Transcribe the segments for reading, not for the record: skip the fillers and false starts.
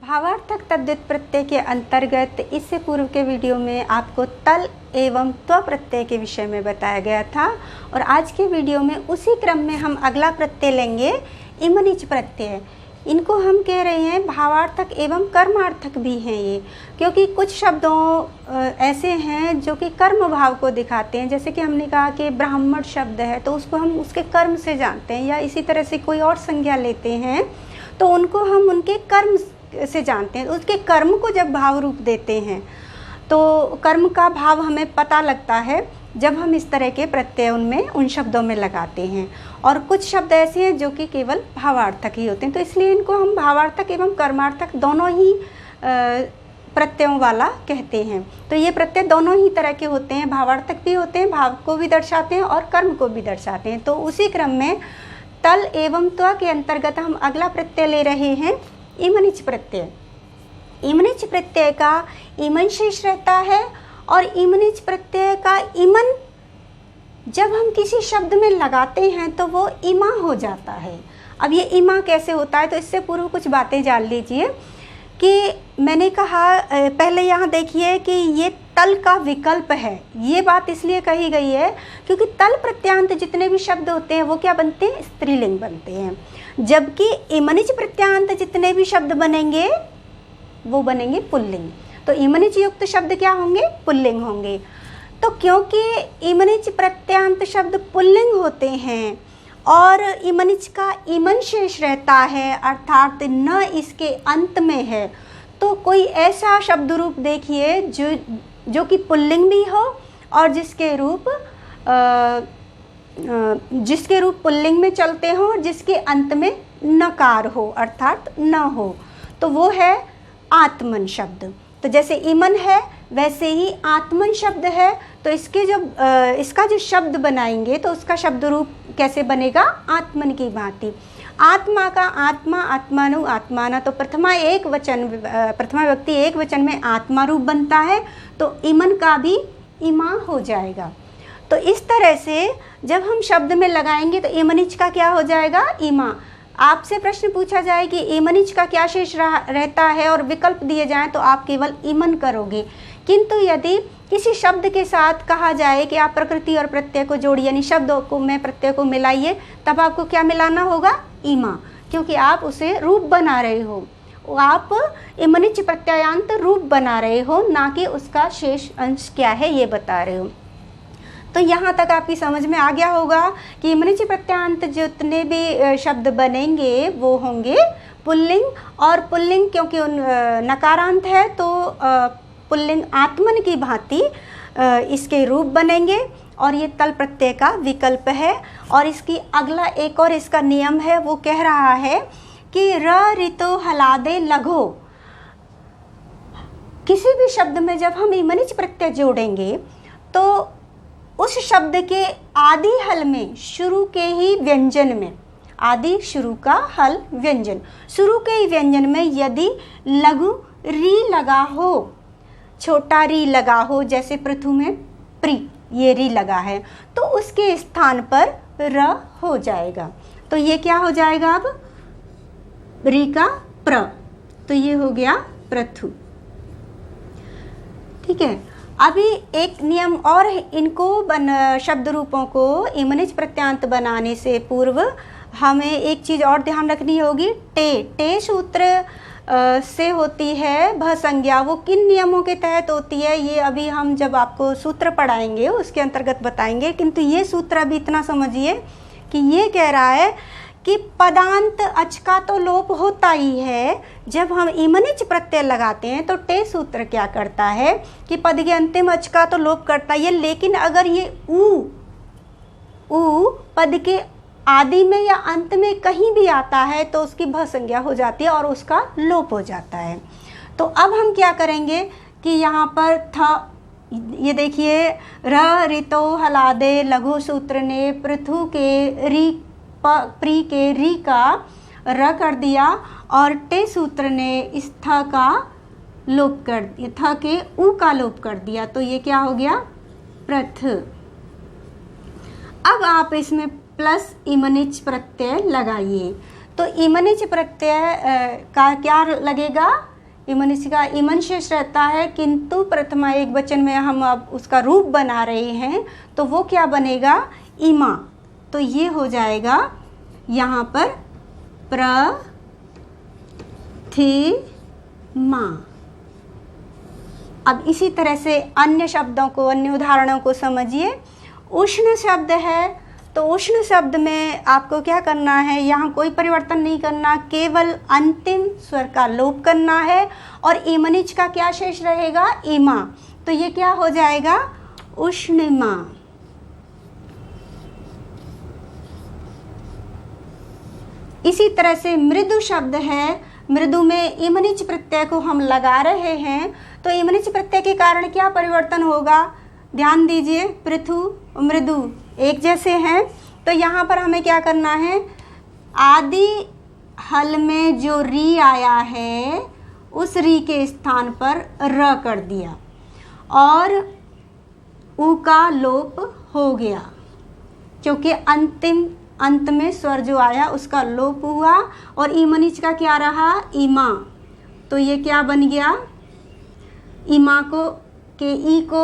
भावार्थक तद्धित प्रत्यय के अंतर्गत इससे पूर्व के वीडियो में आपको तल एवं त्व प्रत्यय के विषय में बताया गया था और आज के वीडियो में उसी क्रम में हम अगला प्रत्यय लेंगे इमनिच प्रत्यय। इनको हम कह रहे हैं भावार्थक एवं कर्मार्थक भी हैं ये, क्योंकि कुछ शब्दों ऐसे हैं जो कि कर्म भाव को दिखाते हैं। जैसे कि हमने कहा कि ब्राह्मण शब्द है तो उसको हम उसके कर्म से जानते हैं, या इसी तरह से कोई और संज्ञा लेते हैं तो उनको हम उनके कर्म से जानते हैं। उसके कर्म को जब भाव रूप देते हैं तो कर्म का भाव हमें पता लगता है जब हम इस तरह के प्रत्यय उनमें उन शब्दों में लगाते हैं। और कुछ शब्द ऐसे हैं जो कि केवल भावार्थक ही होते हैं, तो इसलिए इनको हम भावार्थक एवं कर्मार्थक दोनों ही प्रत्ययों वाला कहते हैं। तो ये प्रत्यय दोनों ही तरह के होते हैं, भावार्थक भी होते हैं, भाव को भी दर्शाते हैं और कर्म को भी दर्शाते हैं। तो उसी क्रम में तल एवं त्व के अंतर्गत हम अगला प्रत्यय ले रहे हैं इमनिच प्रत्यय। इमनिच प्रत्यय का इमन शेष रहता है और इमनिच प्रत्यय का इमन जब हम किसी शब्द में लगाते हैं तो वो इमा हो जाता है। अब ये इमा कैसे होता है, तो इससे पूर्व कुछ बातें जान लीजिए कि मैंने कहा पहले यहाँ देखिए कि ये तल का विकल्प है। ये बात इसलिए कही गई है क्योंकि तल प्रत्यांत जितने भी शब्द होते हैं वो क्या बनते हैं, स्त्रीलिंग बनते हैं, जबकि इमनिच प्रत्यांत जितने भी शब्द बनेंगे वो बनेंगे पुल्लिंग। तो इमनिच युक्त शब्द क्या होंगे, पुल्लिंग होंगे। तो क्योंकि इमनिच प्रत्यांत शब्द पुल्लिंग होते हैं और इमनिच का इमन शेष रहता है, अर्थात न इसके अंत में है, तो कोई ऐसा शब्द रूप देखिए जो कि पुल्लिंग भी हो और जिसके रूप पुल्लिंग में चलते हो और जिसके अंत में नकार हो अर्थात न हो, तो वो है आत्मन शब्द। तो जैसे इमन है वैसे ही आत्मन शब्द है, तो इसका जो शब्द बनाएंगे तो उसका शब्द रूप कैसे बनेगा, आत्मन की भांति। आत्मा का आत्मा, आत्मानु, आत्माना, तो प्रथमा व्यक्ति एक वचन में आत्मा रूप बनता है, तो इमन का भी इमा हो जाएगा। तो इस तरह से जब हम शब्द में लगाएंगे तो इमनिच का क्या हो जाएगा, इमा। आपसे प्रश्न पूछा जाए कि इमनिच का क्या शेष रहता है और विकल्प दिए जाएं तो आप केवल इमन करोगे, किंतु यदि किसी शब्द के साथ कहा जाए कि आप प्रकृति और प्रत्यय को जोड़िए, यानी शब्दों को में प्रत्यय को मिलाइए, तब आपको क्या मिलाना होगा, इमा, क्योंकि आप उसे रूप बना रहे हो। आप इमनिच प्रत्ययांत रूप बना रहे हो, ना कि उसका शेष अंश क्या है ये बता रहे हो। तो यहाँ तक आपकी समझ में आ गया होगा कि इमनिच प्रत्यांत जितने भी शब्द बनेंगे वो होंगे पुल्लिंग, और पुल्लिंग क्योंकि नकारांत है तो पुल्लिंग आत्मन की भांति इसके रूप बनेंगे। और ये तल प्रत्यय का विकल्प है। और इसकी अगला एक और इसका नियम है, वो कह रहा है कि र ऋतो हलादे लघो। किसी भी शब्द में जब हम इमनिच प्रत्यय जोड़ेंगे तो उस शब्द के आदि हल में, शुरू के ही व्यंजन में, आदि शुरू का हल व्यंजन, शुरू के ही व्यंजन में यदि लघु री लगा हो, छोटा री लगा हो, जैसे पृथु में प्री, ये री लगा है, तो उसके स्थान पर र हो जाएगा। तो ये क्या हो जाएगा, अब री का प्र, तो ये हो गया पृथु। ठीक है। अभी एक नियम और, इनको शब्द रूपों को इमनिच प्रत्यांत बनाने से पूर्व हमें एक चीज़ और ध्यान रखनी होगी। टे सूत्र से होती है भ संज्ञा, वो किन नियमों के तहत होती है ये अभी हम जब आपको सूत्र पढ़ाएंगे उसके अंतर्गत बताएंगे, किंतु ये सूत्र अभी इतना समझिए कि ये कह रहा है कि पदांत अच का तो लोप होता ही है। जब हम इमनिच प्रत्यय लगाते हैं तो टे सूत्र क्या करता है कि पद के अंतिम अच का तो लोप करता ही है, लेकिन अगर ये ऊ पद के आदि में या अंत में कहीं भी आता है तो उसकी भ संज्ञा हो जाती है और उसका लोप हो जाता है। तो अब हम क्या करेंगे कि यहाँ पर ये देखिए, र ऋतो हलादे लघु सूत्र ने पृथु के री प्री के री का र कर दिया और टे सूत्र ने इस थ का लोप कर दिया, थ के ऊ का लोप कर दिया, तो ये क्या हो गया, प्रथ। अब आप इसमें प्लस इमनिच प्रत्यय लगाइए, तो इमनिच प्रत्यय का क्या लगेगा, ईमनिच का ईमन शेष रहता है, किंतु प्रथमा एक वचन में हम अब उसका रूप बना रहे हैं तो वो क्या बनेगा, ईमा। तो ये हो जाएगा यहाँ पर प्रतिमा। अब इसी तरह से अन्य शब्दों को, अन्य उदाहरणों को समझिए। उष्ण शब्द है तो उष्ण शब्द में आपको क्या करना है, यहाँ कोई परिवर्तन नहीं करना, केवल अंतिम स्वर का लोप करना है और ईमनिच का क्या शेष रहेगा, ईमा। तो ये क्या हो जाएगा, उष्णिमा। इसी तरह से मृदु शब्द है, मृदु में ईमनिच प्रत्यय को हम लगा रहे हैं तो ईमनिच प्रत्यय के कारण क्या परिवर्तन होगा, ध्यान दीजिए, पृथु मृदु एक जैसे हैं। तो यहाँ पर हमें क्या करना है, आदि हल में जो री आया है उस री के स्थान पर र कर दिया और उ का लोप हो गया, क्योंकि अंत में स्वर जो आया उसका लोप हुआ और ईमनिच का क्या रहा, ईमा। तो ये क्या बन गया, ईमा को के ई को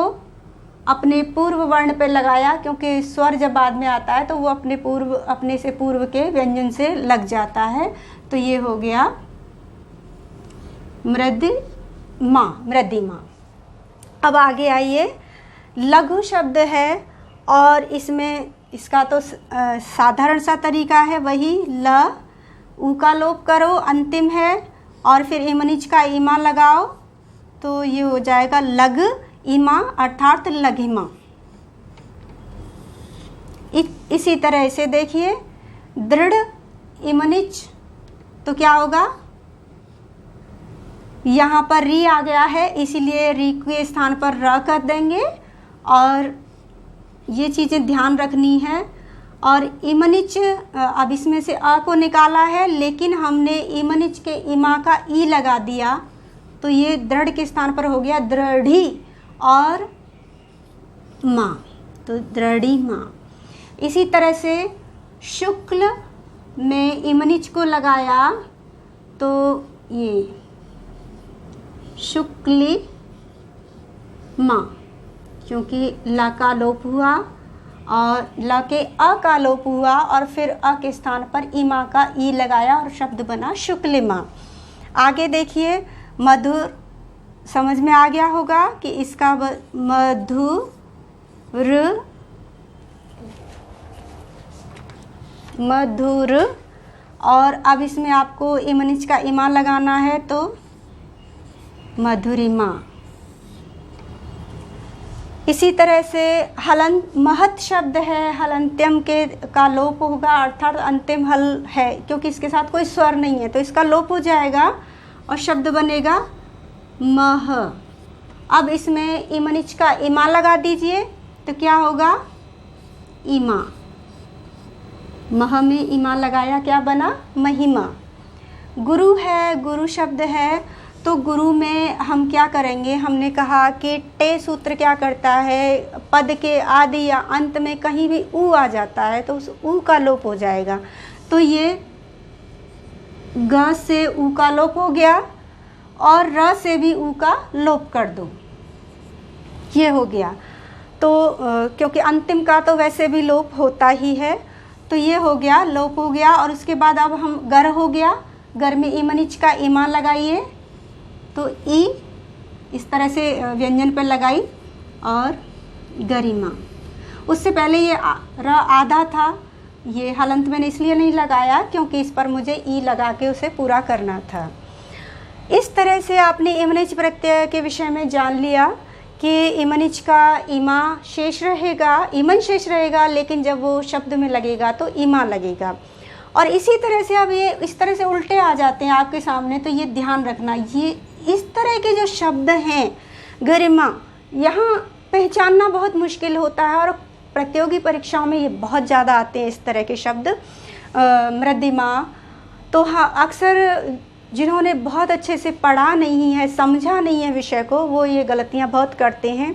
अपने पूर्व वर्ण पे लगाया, क्योंकि स्वर जब बाद में आता है तो वो अपने से पूर्व के व्यंजन से लग जाता है। तो ये हो गया मृदिमा, मृदिमा। अब आगे आइए, लघु शब्द है और इसमें इसका तो साधारण सा तरीका है, वही ल उ का लोप करो, अंतिम है, और फिर ईमनिच का ईमा लगाओ तो ये हो जाएगा लग ईमा अर्थात लघिमा। इसी तरह से देखिए, दृढ़ ईमनिच तो क्या होगा, यहाँ पर री आ गया है इसीलिए री के स्थान पर र कर देंगे और ये चीज़ें ध्यान रखनी है। और ईमनिच, अब इसमें से अ को निकाला है लेकिन हमने ईमनिच के ईमा का ई लगा दिया तो ये दृढ़ के स्थान पर हो गया दृढ़ी और माँ, तो दृढ़ी माँ। इसी तरह से शुक्ल में ईमनिच को लगाया तो ये शुक्ली माँ, क्योंकि ल का लोप हुआ और ल के अ का लोप हुआ और फिर अ के स्थान पर ईमा का ई लगाया और शब्द बना शुक्लिमा। आगे देखिए, मधुर समझ में आ गया होगा कि इसका मधुर, मधुर, और अब इसमें आपको ईमनिच का ईमा लगाना है तो मधुरिमा। इसी तरह से हलंत, महत शब्द है, हलंत्यम के का लोप होगा अर्थात अंतिम हल है, क्योंकि इसके साथ कोई स्वर नहीं है तो इसका लोप हो जाएगा और शब्द बनेगा मह। अब इसमें ईमनिच का ईमा लगा दीजिए तो क्या होगा, ईमा। मह में ईमा लगाया, क्या बना, महिमा। गुरु है, गुरु शब्द है तो गुरु में हम क्या करेंगे, हमने कहा कि टे सूत्र क्या करता है, पद के आदि या अंत में कहीं भी ऊ आ जाता है तो उस ऊ का लोप हो जाएगा। तो ये ग से ऊ का लोप हो गया और र से भी ऊ का लोप कर दो, ये हो गया। तो क्योंकि अंतिम का तो वैसे भी लोप होता ही है तो ये हो गया, लोप हो गया। और उसके बाद अब हम गर हो गया, गर में ईमनिच का ईमा लगाइए तो ई इस तरह से व्यंजन पर लगाई और गरिमा। उससे पहले ये र आधा था, ये हलंत मैंने इसलिए नहीं लगाया क्योंकि इस पर मुझे ई लगा के उसे पूरा करना था। इस तरह से आपने ईमनिच प्रत्यय के विषय में जान लिया कि ईमनिच का ईमा शेष रहेगा, ईमन शेष रहेगा, लेकिन जब वो शब्द में लगेगा तो ईमा लगेगा। और इसी तरह से अब ये इस तरह से उल्टे आ जाते हैं आपके सामने, तो ये ध्यान रखना, ये इस तरह के जो शब्द हैं गरिमा, यहाँ पहचानना बहुत मुश्किल होता है और प्रतियोगी परीक्षाओं में ये बहुत ज़्यादा आते हैं इस तरह के शब्द। मृदिमा तो हाँ, अक्सर जिन्होंने बहुत अच्छे से पढ़ा नहीं है, समझा नहीं है विषय को, वो ये गलतियाँ बहुत करते हैं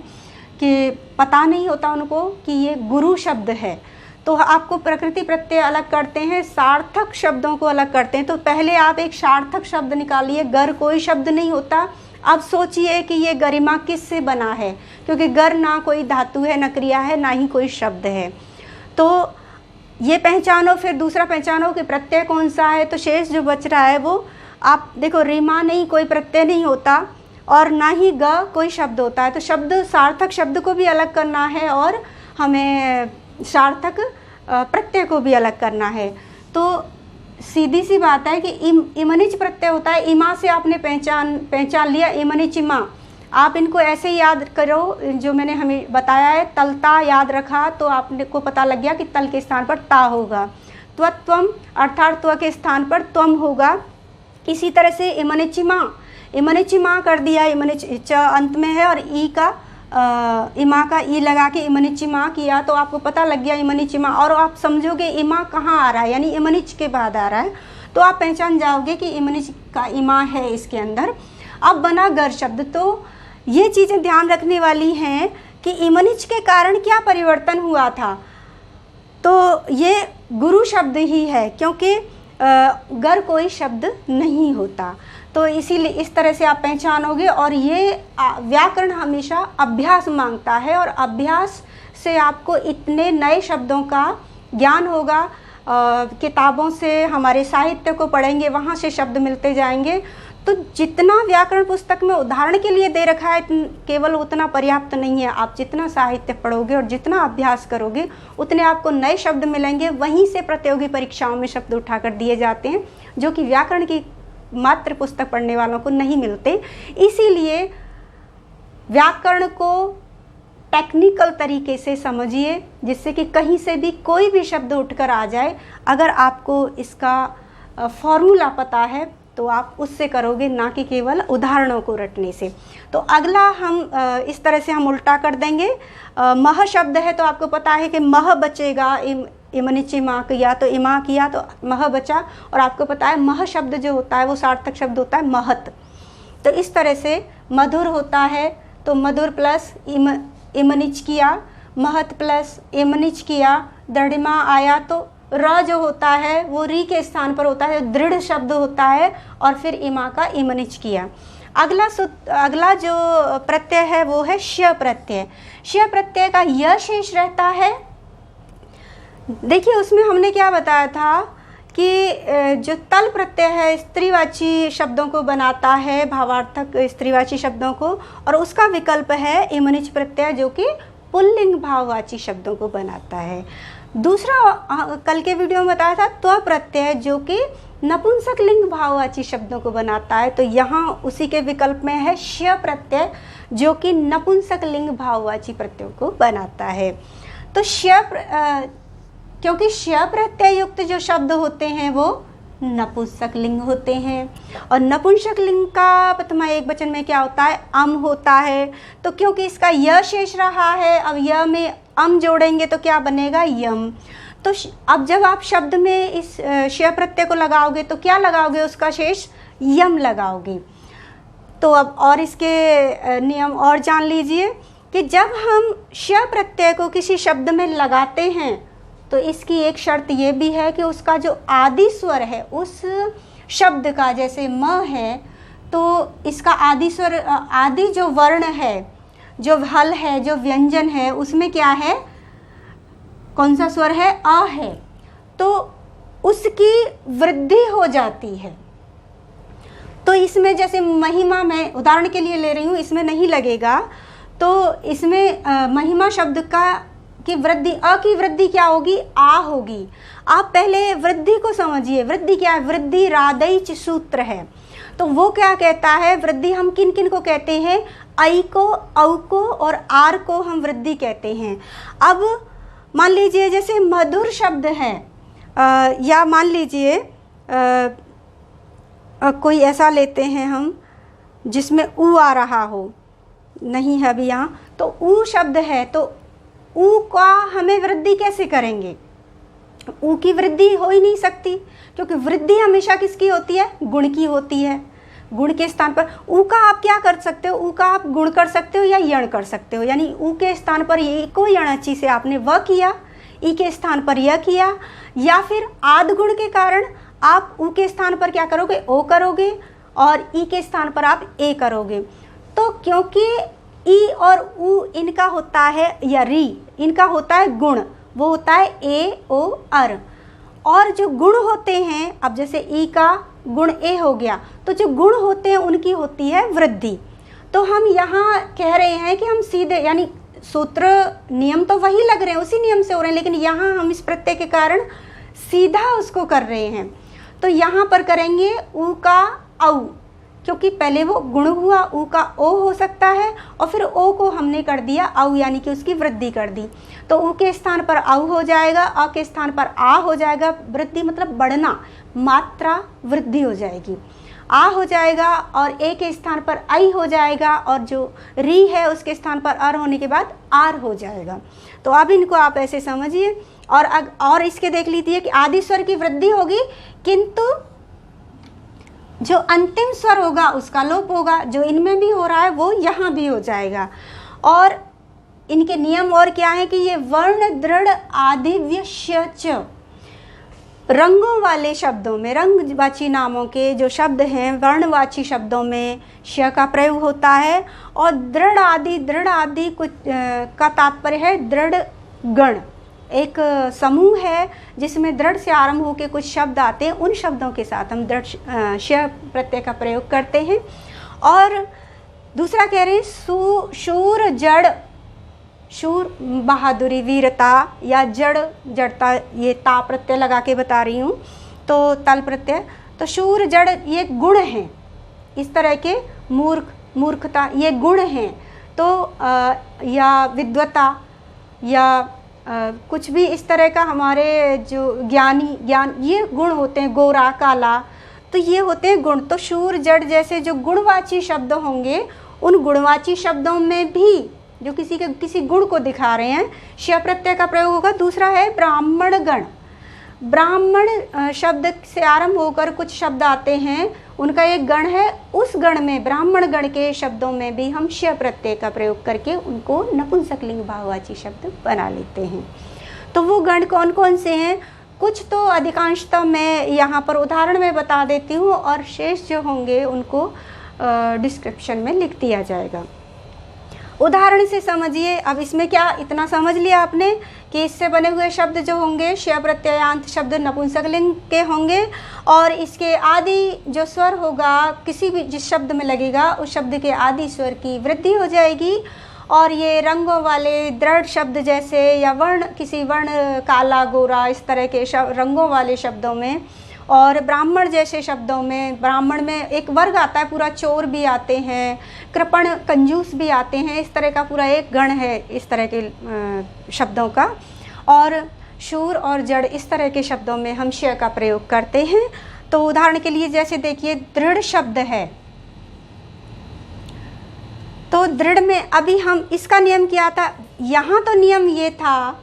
कि पता नहीं होता उनको कि ये गुरु शब्द है। तो आपको प्रकृति प्रत्यय अलग करते हैं, सार्थक शब्दों को अलग करते हैं। तो पहले आप एक सार्थक शब्द निकालिए, गर कोई शब्द नहीं होता। अब सोचिए कि ये गरिमा किससे बना है, क्योंकि गर ना कोई धातु है, ना क्रिया है, ना ही कोई शब्द है। तो ये पहचानो, फिर दूसरा पहचानो कि प्रत्यय कौन सा है। तो शेष जो बच रहा है वो आप देखो, रिमा नहीं कोई प्रत्यय नहीं होता और ना ही ग कोई शब्द होता है। तो शब्द, सार्थक शब्द को भी अलग करना है और हमें सार्थक प्रत्यय को भी अलग करना है। तो सीधी सी बात है कि इमनिच प्रत्यय होता है। इमा से आपने पहचान लिया, इमनिच इमा। आप इनको ऐसे ही याद करो जो मैंने हमें बताया है। तलता याद रखा तो आपने को पता लग गया कि तल के स्थान पर ता होगा। त्वत्वम अर्थात त्व के स्थान पर त्वम होगा। इसी तरह से इमनिचिमा कर दिया, इमनिच अंत में है और ई का इमा का ई लगा के इमनिचिमा किया, तो आपको पता लग गया इमनिचिमा। और आप समझोगे इमा कहाँ आ रहा है, यानी इमनिच के बाद आ रहा है, तो आप पहचान जाओगे कि इमनिच का इमा है इसके अंदर। अब बना गर शब्द। तो ये चीज़ें ध्यान रखने वाली हैं कि इमनिच के कारण क्या परिवर्तन हुआ था। तो ये गुरु शब्द ही है, क्योंकि गर कोई शब्द नहीं होता। तो इसीलिए इस तरह से आप पहचानोगे। और ये व्याकरण हमेशा अभ्यास मांगता है और अभ्यास से आपको इतने नए शब्दों का ज्ञान होगा। किताबों से, हमारे साहित्य को पढ़ेंगे, वहाँ से शब्द मिलते जाएंगे। तो जितना व्याकरण पुस्तक में उदाहरण के लिए दे रखा है केवल उतना पर्याप्त नहीं है। आप जितना साहित्य पढ़ोगे और जितना अभ्यास करोगे उतने आपको नए शब्द मिलेंगे। वहीं से प्रतियोगी परीक्षाओं में शब्द उठाकर दिए जाते हैं जो कि व्याकरण की मात्र पुस्तक पढ़ने वालों को नहीं मिलते। इसीलिए व्याकरण को टेक्निकल तरीके से समझिए, जिससे कि कहीं से भी कोई भी शब्द उठकर आ जाए। अगर आपको इसका फॉर्मूला पता है तो आप उससे करोगे, ना कि केवल उदाहरणों को रटने से। तो अगला हम इस तरह से हम उल्टा कर देंगे। मह शब्द है तो आपको पता है कि मह बचेगा। इमनिच इमा किया तो इमा किया तो मह बचा। और आपको पता है मह शब्द जो होता है वो सार्थक शब्द होता है महत। तो इस तरह से मधुर होता है तो मधुर प्लस इमनिच किया, महत प्लस इमनिच किया। दृढ़िमा आया तो र जो होता है वो री के स्थान पर होता है, दृढ़ शब्द होता है, और फिर इमा का इमनिच किया। अगला जो प्रत्यय है वो है श प्रत्यय। श प्रत्यय का य शेष रहता है। देखिए उसमें हमने क्या बताया था कि जो तल प्रत्यय है स्त्रीवाची शब्दों को बनाता है, भावार्थक स्त्रीवाची शब्दों को, और उसका विकल्प है इमनिच प्रत्यय जो कि पुल्लिंग भाववाची शब्दों को बनाता है। दूसरा कल के वीडियो में बताया था त्व प्रत्यय जो कि नपुंसक लिंग भाववाची शब्दों को बनाता है। तो यहाँ उसी के विकल्प में है श प्रत्यय जो कि नपुंसक लिंग भाववाची प्रत्ययों को बनाता है। तो क्योंकि श प्रत्यय युक्त जो शब्द होते हैं वो नपुंसक लिंग होते हैं, और नपुंसक लिंग का प्रथमा एक वचन में क्या होता है, अम होता है। तो क्योंकि इसका य शेष रहा है, अब य में अम जोड़ेंगे तो क्या बनेगा, यम। तो अब जब आप शब्द में इस श प्रत्यय को लगाओगे तो क्या लगाओगे, उसका शेष यम लगाओगे। तो अब और इसके नियम और जान लीजिए कि जब हम श प्रत्यय को किसी शब्द में लगाते हैं तो इसकी एक शर्त ये भी है कि उसका जो आदि स्वर है उस शब्द का, जैसे म है तो इसका आदि स्वर, आदि जो वर्ण है, जो हल है, जो व्यंजन है, उसमें क्या है, कौन सा स्वर है, अ है, तो उसकी वृद्धि हो जाती है। तो इसमें जैसे महिमा, मैं उदाहरण के लिए ले रही हूँ, इसमें नहीं लगेगा। तो इसमें महिमा शब्द का की वृद्धि, अ की वृद्धि क्या होगी, आ होगी। आप पहले वृद्धि को समझिए। वृद्धि क्या है, वृद्धि रादैच सूत्र है। तो वो क्या कहता है, वृद्धि हम किन किन को कहते हैं, ऐ को, औ को और आर को हम वृद्धि कहते हैं। अब मान लीजिए जैसे मधुर शब्द है, या मान लीजिए कोई ऐसा लेते हैं हम जिसमें ऊ आ रहा हो, नहीं है अभी यहाँ, तो ऊ शब्द है, तो ऊ का हमें वृद्धि कैसे करेंगे, ऊ की वृद्धि हो ही नहीं सकती, क्योंकि वृद्धि हमेशा किसकी होती है, गुण की होती है। गुण के स्थान पर ऊ का आप क्या कर सकते हो, ऊ का आप गुण कर सकते हो या यण कर सकते हो, यानी ऊ के स्थान पर ये को यणाची से आपने व किया, ई के स्थान पर य किया, या फिर आद गुण के कारण आप उ के स्थान पर क्या करोगे, ओ करोगे, और ई के स्थान पर आप ए करोगे। तो क्योंकि ई और उ इनका होता है, या री इनका होता है गुण, वो होता है ए ओ अर, और जो गुण होते हैं, अब जैसे ई का गुण ए हो गया, तो जो गुण होते हैं उनकी होती है वृद्धि। तो हम यहाँ कह रहे हैं कि हम सीधे, यानी सूत्र नियम तो वही लग रहे हैं, उसी नियम से हो रहे हैं, लेकिन यहाँ हम इस प्रत्यय के कारण सीधा उसको कर रहे हैं। तो यहाँ पर करेंगे उ का औ, क्योंकि पहले वो गुण हुआ, उ का ओ हो सकता है, और फिर ओ को हमने कर दिया औ, यानी कि उसकी वृद्धि कर दी। तो उ के स्थान पर औ हो जाएगा, अ के स्थान पर आ हो जाएगा, वृद्धि मतलब बढ़ना, मात्रा वृद्धि हो जाएगी, आ हो जाएगा, और ए के स्थान पर आई हो जाएगा, और जो री है उसके स्थान पर अर होने के बाद आर हो जाएगा। तो अब इनको आप ऐसे समझिए, और इसके देख लीजिए कि आदि स्वर की वृद्धि होगी, किंतु जो अंतिम स्वर होगा उसका लोप होगा। जो इनमें भी हो रहा है वो यहाँ भी हो जाएगा। और इनके नियम और क्या है कि ये वर्ण दृढ़ आदिव्य च, रंगों वाले शब्दों में, रंगवाची नामों के जो शब्द हैं वर्णवाची शब्दों में श का प्रयोग होता है। और दृढ़ आदि कुछ का तात्पर्य है दृढ़ गण, एक समूह है जिसमें दृढ़ से आरंभ होकर कुछ शब्द आते हैं, उन शब्दों के साथ हम दृढ़ श प्रत्यय का प्रयोग करते हैं। और दूसरा कह रहे हैं शूर जड़, शूर बहादुरी वीरता, या जड़ जड़ता, ये ता प्रत्यय लगा के बता रही हूँ, तो तल प्रत्यय। तो शूर जड़ ये गुण हैं, इस तरह के मूर्खता ये गुण हैं। तो या विद्वता, या कुछ भी इस तरह का हमारे जो ज्ञान, ये गुण होते हैं, गोरा काला, तो ये होते हैं गुण। तो शूर जड़ जैसे जो गुणवाची शब्द होंगे, उन गुणवाची शब्दों में भी जो किसी गुण को दिखा रहे हैं श प्रत्यय का प्रयोग होगा। दूसरा है ब्राह्मण गण, ब्राह्मण शब्द से आरंभ होकर कुछ शब्द आते हैं, उनका एक गण है, उस गण में ब्राह्मण गण के शब्दों में भी हम श प्रत्यय का प्रयोग करके उनको नपुंसकलिंग भाववाची शब्द बना लेते हैं। तो वो गण कौन कौन से हैं, कुछ तो अधिकांशतः मैं यहाँ पर उदाहरण में बता देती हूँ, और शेष जो होंगे उनको डिस्क्रिप्शन में लिख दिया जाएगा। उदाहरण से समझिए। अब इसमें क्या इतना समझ लिया आपने कि इससे बने हुए शब्द जो होंगे श प्रत्ययांत शब्द नपुंसकलिंग के होंगे, और इसके आदि जो स्वर होगा किसी भी जिस शब्द में लगेगा उस शब्द के आदि स्वर की वृद्धि हो जाएगी। और ये रंगों वाले दृढ़ शब्द जैसे, या वर्ण, किसी वर्ण काला गोरा, इस तरह के रंगों वाले शब्दों में, और ब्राह्मण जैसे शब्दों में, ब्राह्मण में एक वर्ग आता है पूरा, चोर भी आते हैं, कृपण कंजूस भी आते हैं, इस तरह का पूरा एक गण है इस तरह के शब्दों का। और शूर और जड़ इस तरह के शब्दों में हम श का प्रयोग करते हैं। तो उदाहरण के लिए जैसे देखिए दृढ़ शब्द है, तो दृढ़ में अभी हम इसका नियम किया था, यहाँ तो नियम ये था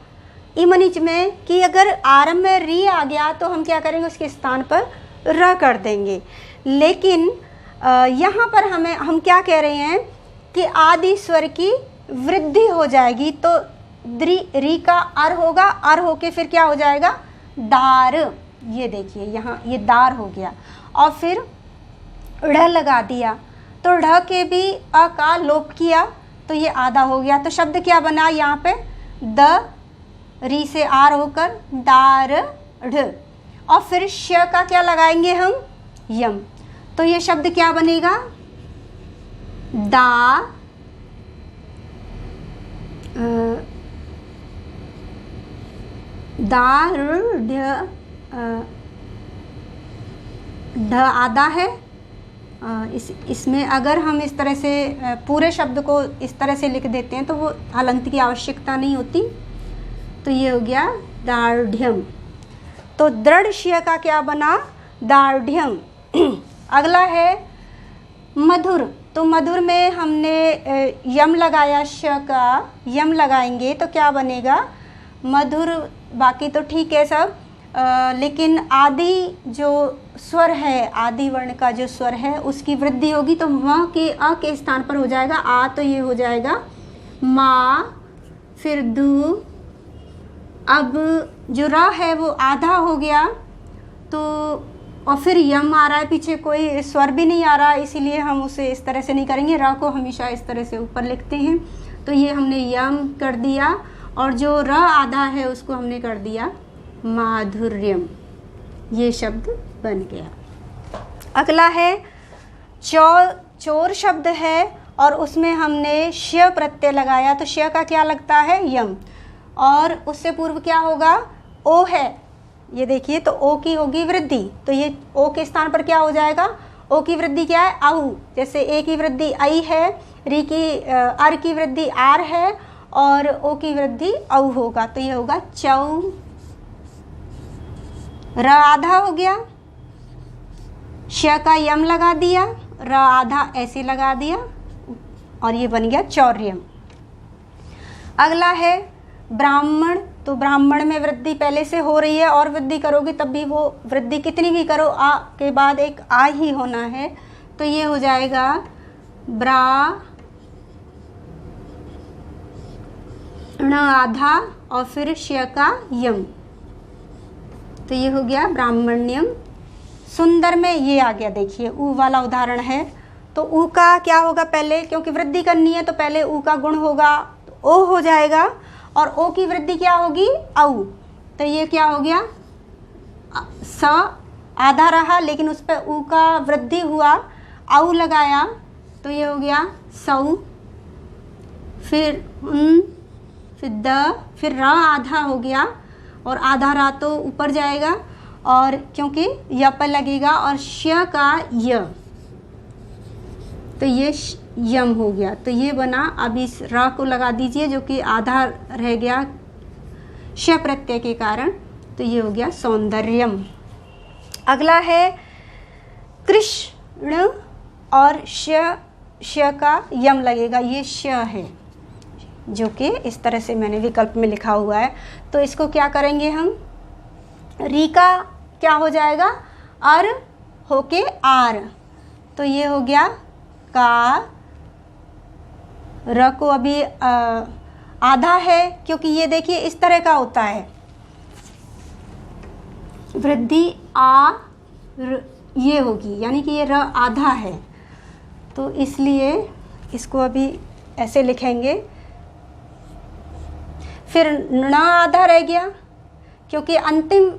इमनिच में कि अगर आरंभ में री आ गया तो हम क्या करेंगे, उसके स्थान पर र कर देंगे। लेकिन यहाँ पर हम क्या कह रहे हैं कि आदि स्वर की वृद्धि हो जाएगी, तो री का अर होगा, अर होके फिर क्या हो जाएगा, दार। ये देखिए यहाँ ये दार हो गया, और फिर ढ़ लगा दिया, तो ढ़ के भी अ का लोप किया, तो ये आधा हो गया। तो शब्द क्या बना यहाँ पे, द री से आर होकर दार ढ़, और फिर श का क्या लगाएंगे हम, यम। तो ये शब्द क्या बनेगा, ढ आधा है। इसमें अगर हम इस तरह से पूरे शब्द को इस तरह से लिख देते हैं तो वो हलंत की आवश्यकता नहीं होती। तो ये हो गया दार्ढ्यम। तो दृढ़ श का क्या बना, दार्ढ्यम। अगला है मधुर। तो मधुर में हमने यम लगाया, श का यम लगाएंगे तो क्या बनेगा, मधुर। बाकी तो ठीक है सब, लेकिन आदि जो स्वर है, आदि वर्ण का जो स्वर है उसकी वृद्धि होगी, तो म के अ के स्थान पर हो जाएगा आ, तो ये हो जाएगा मा, फिर दु, अब जो र है वो आधा हो गया, तो और फिर यम आ रहा है, पीछे कोई स्वर भी नहीं आ रहा, इसीलिए हम उसे इस तरह से नहीं करेंगे, र को हमेशा इस तरह से ऊपर लिखते हैं। तो ये हमने यम कर दिया, और जो र आधा है उसको हमने कर दिया माधुर्यम, ये शब्द बन गया। अगला है चोर शब्द है, और उसमें हमने श प्रत्यय लगाया, तो श का क्या लगता है, यम, और उससे पूर्व क्या होगा, ओ है, ये देखिए, तो ओ की होगी वृद्धि, तो ये ओ के स्थान पर क्या हो जाएगा, ओ की वृद्धि क्या है, आऊ, जैसे ए की वृद्धि आई है, री की अर की वृद्धि आर है, और ओ की वृद्धि औ होगा, तो ये होगा चौ। र आधा हो गया, श का यम लगा दिया, र आधा ऐसे लगा दिया, और ये बन गया चौर्यम। अगला है ब्राह्मण, तो ब्राह्मण में वृद्धि पहले से हो रही है, और वृद्धि करोगे तब भी वो वृद्धि कितनी भी करो, आ के बाद एक आ ही होना है, तो ये हो जाएगा ब्राह्मण आधा, और फिर श का यम, तो ये हो गया ब्राह्मण्यम। सुंदर में ये आ गया, देखिए ऊ वाला उदाहरण है, तो ऊ का क्या होगा, पहले क्योंकि वृद्धि करनी है तो पहले ऊ का गुण होगा, तो ओ हो जाएगा, और ओ की वृद्धि क्या होगी, औ, तो ये क्या हो गया, स आधा रहा, लेकिन उस पर ऊ का वृद्धि हुआ, औ लगाया, तो ये हो गया सौ, फिर फिर द, फिर र आधा हो गया, और आधा रा तो ऊपर जाएगा, और क्योंकि य पर लगेगा, और श का य, तो ये यम हो गया, तो ये बना। अब इस र को लगा दीजिए जो कि आधा रह गया श प्रत्यय के कारण, तो ये हो गया सौंदर्यम। अगला है कृष्ण, और श का यम लगेगा, ये श है जो कि इस तरह से मैंने विकल्प में लिखा हुआ है, तो इसको क्या करेंगे हम, री का क्या हो जाएगा, अर होके आर, तो ये हो गया का। र को अभी आधा है, क्योंकि ये देखिए इस तरह का होता है, वृद्धि आ ये होगी, यानी कि ये र आधा है, तो इसलिए इसको अभी ऐसे लिखेंगे। फिर न आधा रह गया, क्योंकि अंतिम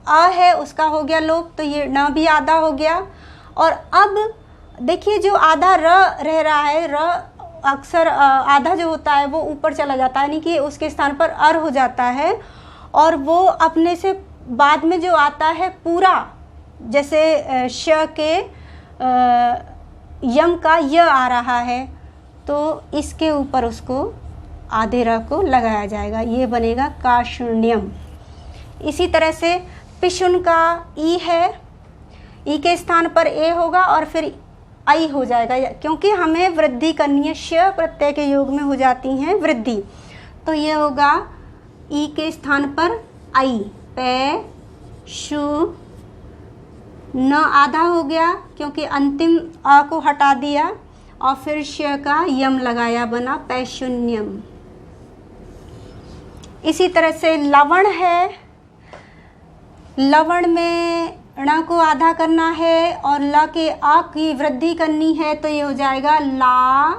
अ है उसका हो गया लोप, तो ये न भी आधा हो गया। और अब देखिए जो आधा र रह रहा है, र अक्सर आधा जो होता है वो ऊपर चला जाता है, यानी कि उसके स्थान पर अर हो जाता है, और वो अपने से बाद में जो आता है पूरा, जैसे श के यम का य आ रहा है, तो इसके ऊपर उसको आधे र को लगाया जाएगा, ये बनेगा काशुण्यम। इसी तरह से पिशुन का ई है, ई के स्थान पर ए होगा, और फिर आई हो जाएगा, क्योंकि हमें वृद्धि करनी है, श प्रत्यय के योग में हो जाती हैं वृद्धि, तो ये होगा ई के स्थान पर आई, पे शु, न आधा हो गया क्योंकि अंतिम आ को हटा दिया, और फिर श का यम लगाया, बना पैशून्यम। इसी तरह से लवण है, लवण में ण को आधा करना है और ल के आ की वृद्धि करनी है, तो ये हो जाएगा ला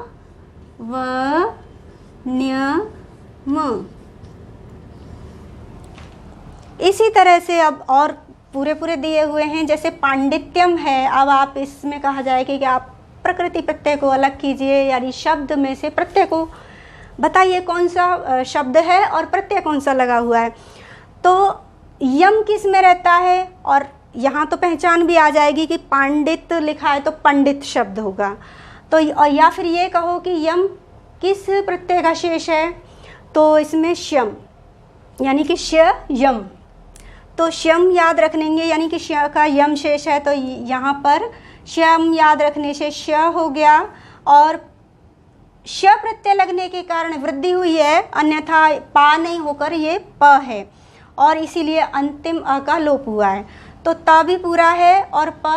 व न्य म। इसी तरह से अब और पूरे दिए हुए हैं, जैसे पांडित्यम है। अब आप इसमें कहा जाएगा कि आप प्रकृति प्रत्यय को अलग कीजिए, यानी शब्द में से प्रत्यय को बताइए कौन सा शब्द है और प्रत्यय कौन सा लगा हुआ है। तो यम किस में रहता है, और यहाँ तो पहचान भी आ जाएगी कि पांडित लिखा है तो पंडित शब्द होगा, तो या फिर ये कहो कि यम किस प्रत्यय का शेष है, तो इसमें श्यम, यानी कि श यम, तो श्यम याद रखनेंगे, यानी कि श का यम शेष है, तो यहाँ पर श्यम याद रखने से श हो गया, और श प्रत्यय लगने के कारण वृद्धि हुई है, अन्यथा पा नहीं होकर ये प है, और इसीलिए अंतिम अ का लोप हुआ है, तो त भी पूरा है और प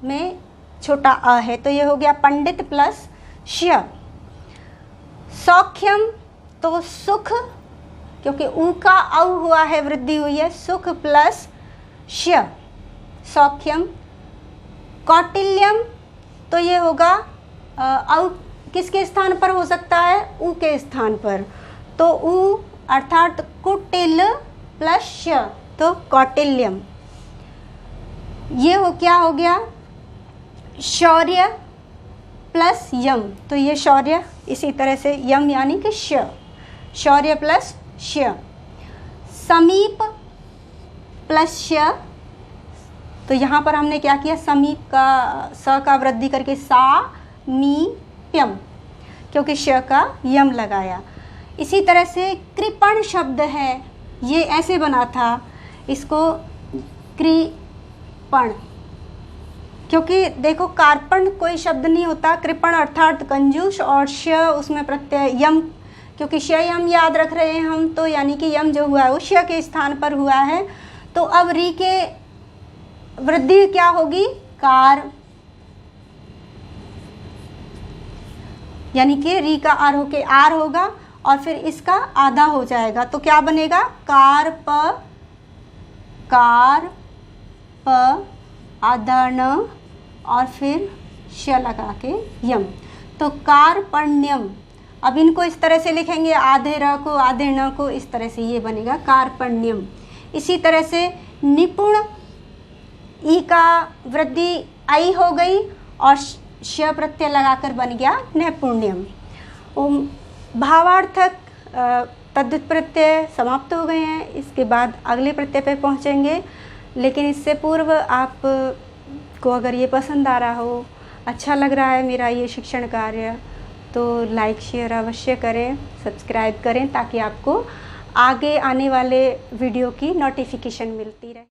में छोटा अ है, तो ये हो गया पंडित प्लस श। सौख्यम, तो सुख क्योंकि ऊ का औ हुआ है, वृद्धि हुई है, सुख प्लस श, सौख्यम। कौटिल्यम, तो ये होगा औ किसके स्थान पर हो सकता है, ऊ के स्थान पर, तो ऊ अर्थात कुटिल प्लस श, तो कौटिल्यम। ये हो क्या हो गया, शौर्य प्लस यम, तो ये शौर्य, इसी तरह से यम यानी कि श, शौर्य प्लस श। समीप प्लस श, तो यहाँ पर हमने क्या किया, समीप का स का वृद्धि करके सा मी प्यम, क्योंकि श का यम लगाया। इसी तरह से कृपण शब्द है, ये ऐसे बना था, इसको कृपण, क्योंकि देखो कार्पण कोई शब्द नहीं होता, कृपण अर्थात कंजूस, और श उसमें प्रत्यय यम, क्योंकि श यम याद रख रहे हैं हम, तो यानी कि यम जो हुआ है वो श के स्थान पर हुआ है। तो अब री के वृद्धि क्या होगी, कार, यानी कि री का आर होके आर होगा और फिर इसका आधा हो जाएगा, तो क्या बनेगा, कार प आधा न और फिर श लगा के यम, तो कार्पण्यम। अब इनको इस तरह से लिखेंगे, आधे र को आधे न को, इस तरह से ये बनेगा कार्पण्यम। इसी तरह से निपुण, ई का वृद्धि आई हो गई और श प्रत्यय लगाकर बन गया नैपुण्यम। भावार्थक तद्धित प्रत्यय समाप्त हो गए हैं, इसके बाद अगले प्रत्यय पे पहुँचेंगे। लेकिन इससे पूर्व आप को अगर ये पसंद आ रहा हो, अच्छा लग रहा है मेरा ये शिक्षण कार्य, तो लाइक शेयर अवश्य करें, सब्सक्राइब करें, ताकि आपको आगे आने वाले वीडियो की नोटिफिकेशन मिलती रहे।